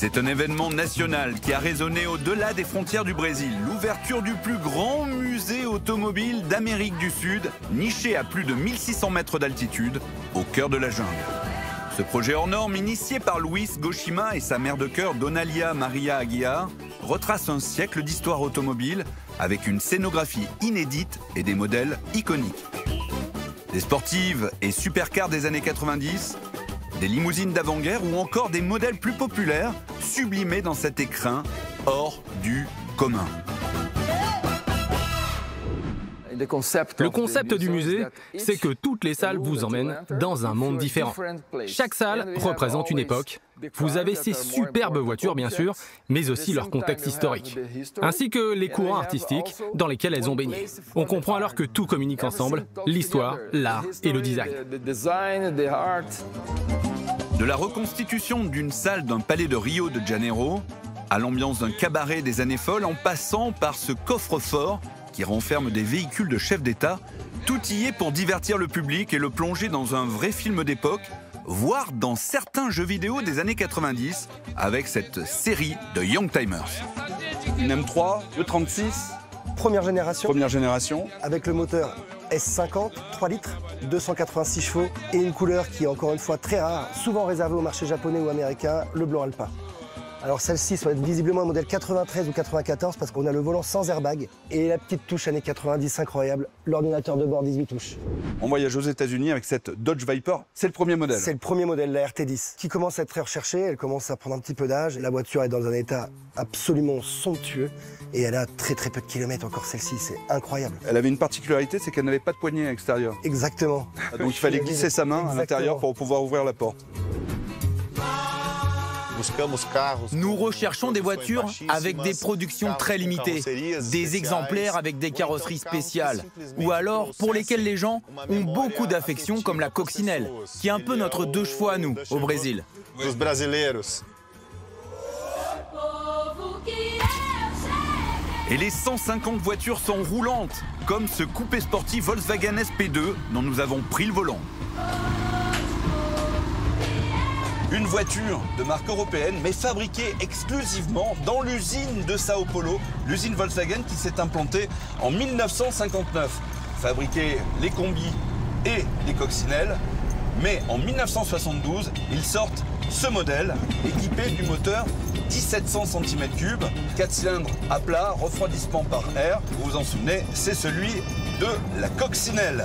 C'est un événement national qui a résonné au-delà des frontières du Brésil. L'ouverture du plus grand musée automobile d'Amérique du Sud, niché à plus de 1600 mètres d'altitude, au cœur de la jungle. Ce projet hors norme, initié par Luis Goshima et sa mère de cœur Donalia Maria Aguiar, retrace un siècle d'histoire automobile avec une scénographie inédite et des modèles iconiques. Des sportives et supercars des années 90, des limousines d'avant-guerre ou encore des modèles plus populaires sublimés dans cet écrin hors du commun. Le concept du musée, c'est que toutes les salles vous emmènent dans un monde différent. Chaque salle représente une époque. Vous avez ces superbes voitures, bien sûr, mais aussi leur contexte historique, ainsi que les courants artistiques dans lesquels elles ont baigné. On comprend alors que tout communique ensemble, l'histoire, l'art et le design. De la reconstitution d'une salle d'un palais de Rio de Janeiro, à l'ambiance d'un cabaret des années folles, en passant par ce coffre-fort qui renferme des véhicules de chefs d'État, tout y est pour divertir le public et le plonger dans un vrai film d'époque, voire dans certains jeux vidéo des années 90, avec cette série de Youngtimers. Une M3, E36, Première génération, avec le moteur S50, 3 litres, 286 chevaux et une couleur qui est encore une fois très rare, souvent réservée au marché japonais ou américain, le blanc alpin. Alors celle-ci doit être visiblement un modèle 93 ou 94 parce qu'on a le volant sans airbag et la petite touche années 90 incroyable, l'ordinateur de bord 18 touches. On voyage aux États-Unis avec cette Dodge Viper, c'est le premier modèle. C'est le premier modèle, la RT10, qui commence à être très recherchée, elle commence à prendre un petit peu d'âge. La voiture est dans un état absolument somptueux et elle a très peu de kilomètres encore celle-ci, c'est incroyable. Elle avait une particularité, c'est qu'elle n'avait pas de poignée à l'extérieur. Exactement. Donc il fallait glisser sa main à l'intérieur pour pouvoir ouvrir la porte. Nous recherchons des voitures avec des productions très limitées, des exemplaires avec des carrosseries spéciales, ou alors pour lesquels les gens ont beaucoup d'affection comme la coccinelle, qui est un peu notre 2 chevaux à nous, au Brésil. Et les 150 voitures sont roulantes, comme ce coupé sportif Volkswagen SP2 dont nous avons pris le volant. Une voiture de marque européenne, mais fabriquée exclusivement dans l'usine de Sao Paulo, l'usine Volkswagen qui s'est implantée en 1959. Fabriquer les combis et les coccinelles, mais en 1972, ils sortent ce modèle équipé du moteur 1700 cm3, 4 cylindres à plat, refroidissement par air. Vous vous en souvenez, c'est celui de la coccinelle.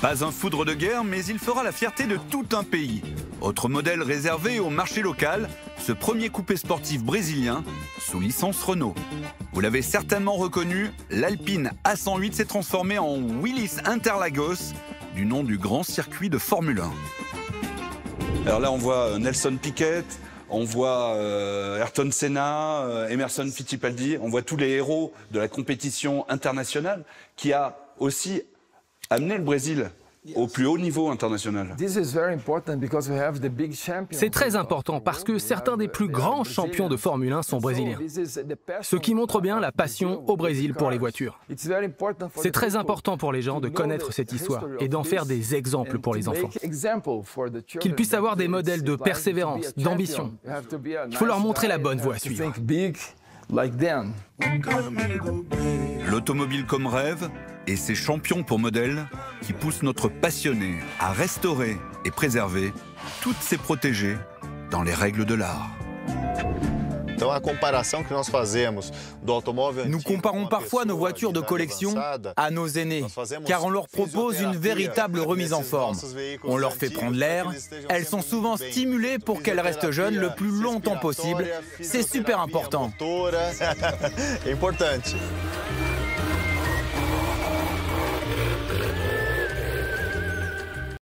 Pas un foudre de guerre, mais il fera la fierté de tout un pays. Autre modèle réservé au marché local, ce premier coupé sportif brésilien sous licence Renault. Vous l'avez certainement reconnu, l'Alpine A108 s'est transformée en Willys Interlagos, du nom du grand circuit de Formule 1. Alors là, on voit Nelson Piquet, on voit Ayrton Senna, Emerson Fittipaldi, on voit tous les héros de la compétition internationale qui a aussi amené le Brésil au plus haut niveau international. C'est très important parce que certains des plus grands champions de Formule 1 sont brésiliens, ce qui montre bien la passion au Brésil pour les voitures. C'est très important pour les gens de connaître cette histoire et d'en faire des exemples pour les enfants. Qu'ils puissent avoir des modèles de persévérance, d'ambition. Il faut leur montrer la bonne voie à suivre. L'automobile comme rêve et ses champions pour modèle qui poussent notre passionné à restaurer et préserver toutes ces protégées dans les règles de l'art. Nous comparons parfois nos voitures de collection à nos aînés, car on leur propose une véritable remise en forme. On leur fait prendre l'air, elles sont souvent stimulées pour qu'elles restent jeunes le plus longtemps possible. C'est super important.